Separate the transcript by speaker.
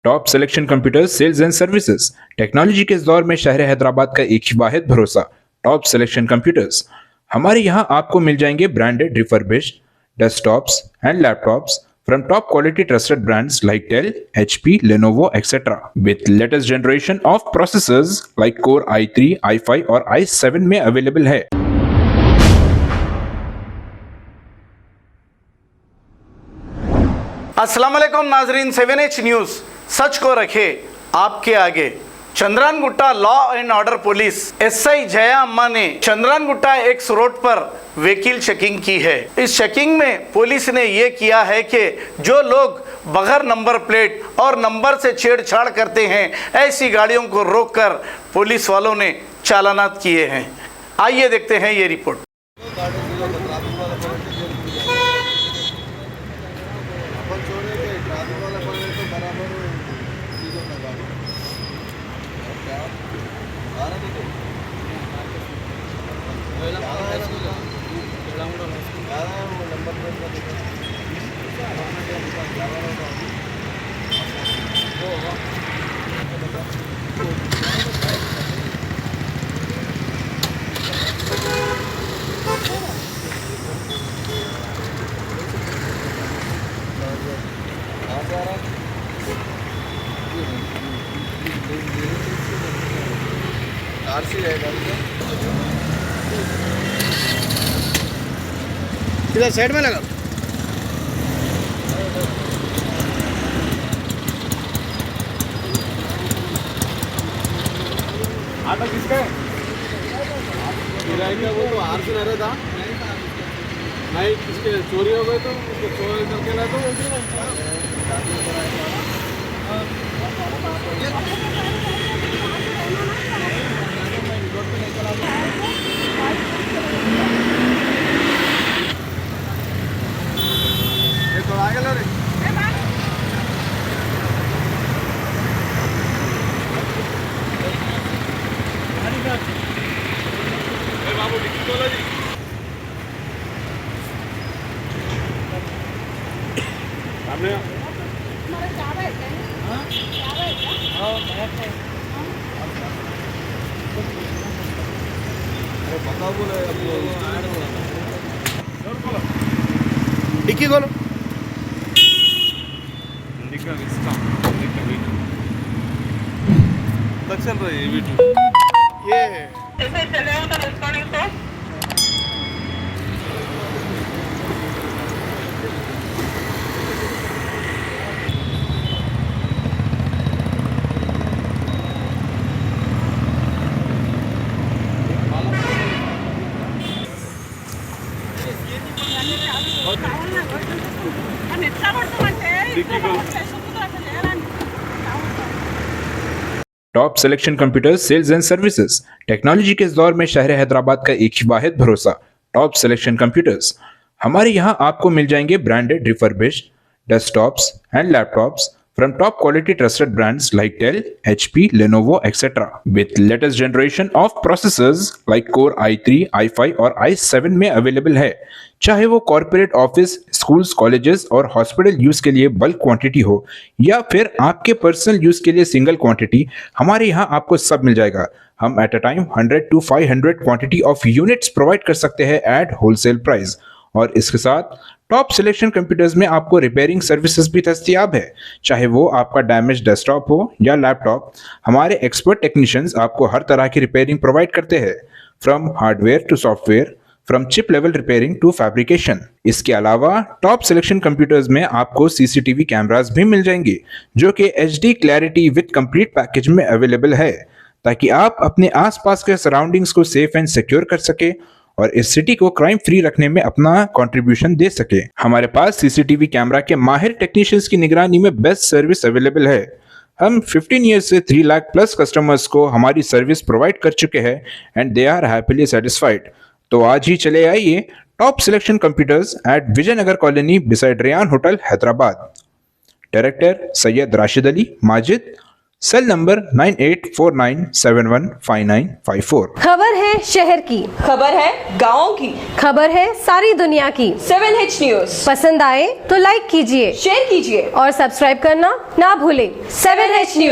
Speaker 1: Top selection computers sales and services. Technology के इस दौर में शहर हैदराबाद का एक ही वाहिद भरोसा टॉप सिलेक्शन कंप्यूटर्स। हमारे यहाँ आपको मिल जाएंगे branded refurbished desktops and laptops from top quality trusted brands like Dell, HP, Lenovo, etc. with latest generation of processors like Core i3, i5 और i7 में अवेलेबल है।
Speaker 2: अस्सलाम वालेकुम नाजरीन, 7H न्यूज़ सच को रखे आपके आगे। Chandrayangutta law and order police SI Jaya Amma ने चंद्रानगुट्टा एक्स रोड पर व्हीकल चेकिंग की है। इस चेकिंग में पुलिस ने ये किया है कि जो लोग बगैर नंबर प्लेट और नंबर से छेड़छाड़ करते हैं, ऐसी गाड़ियों को रोककर पुलिस वालों ने चालानात किए हैं। आइए देखते हैं ये रिपोर्ट।
Speaker 3: इधर साइड में लगा।
Speaker 4: आटा किसका है? किराए का वो तो आर से रहा था। नहीं किसके चोरी हो गए तो उसको चोरी करके लाए तो आगे लो रे। बाबू डिक्की खोलो जी। सामने बताओ बोले
Speaker 3: डिक्की खोलो।
Speaker 4: चल रहा है वीडियो
Speaker 3: ये
Speaker 5: ऐसे चले हो तो रेस्टोरेंट को
Speaker 1: top selection computers sales and services. Technology के इस दौर में शहर हैदराबाद का एक ही वाहिद भरोसा टॉप सिलेक्शन कंप्यूटर्स। हमारे यहाँ आपको मिल जाएंगे branded refurbished desktops and laptops from top quality trusted brands like Dell, HP, Lenovo, etc. with latest generation of processors like Core i3, i5 और i7 में अवेलेबल है। चाहे वो कॉर्पोरेट ऑफिस, स्कूल्स, कॉलेजेस और हॉस्पिटल यूज के लिए bulk quantity हो या फिर आपके पर्सनल यूज के लिए सिंगल क्वांटिटी, हमारे यहाँ आपको सब मिल जाएगा। हम at a time 100 to 500 quantity of units provide कर सकते हैं एट होलसेल प्राइस। और इसके साथ टॉप सिलेक्शन कंप्यूटर्स में आपको रिपेयरिंग सर्विसेज भी दस्तियाब है। चाहे वो आपका डैमेज डेस्कटॉप हो या लैपटॉप, हमारे एक्सपर्ट टेक्नीशियंस आपको हर तरह की रिपेयरिंग प्रोवाइड करते हैं, from hardware to software, from chip level repairing to fabrication. इसके अलावा टॉप सिलेक्शन कंप्यूटर्स में आपको सीसीटीवी कैमरास भी मिल जाएंगे जो कि HD clarity with complete package में अवेलेबल है, ताकि आप अपने आसपास के सराउंडिंग्स को सेफ एंड सिक्योर कर सके और इस सिटी को क्राइम फ्री रखने में अपना कंट्रीब्यूशन दे सके। हमारे पास सीसीटीवी कैमरा के माहिर टेक्नीशियंस की निगरानी में बेस्ट सर्विस अवेलेबल है। हम 15 ईयर्स से 3 लाख प्लस कस्टमर्स को हमारी सर्विस प्रोवाइड कर चुके हैं and they are happily satisfied. तो आज ही चले आइए top selection computers at Vijayanagar colony beside Rayan hotel Hyderabad. Director Syed Rashid Ali Majid, cell number 9849715954।
Speaker 6: खबर है शहर की,
Speaker 7: खबर है गाँव की,
Speaker 6: खबर है सारी दुनिया की।
Speaker 7: 7H न्यूज
Speaker 6: पसंद आए तो लाइक कीजिए,
Speaker 7: शेयर कीजिए
Speaker 6: और सब्सक्राइब करना ना भूलें।
Speaker 7: 7H news.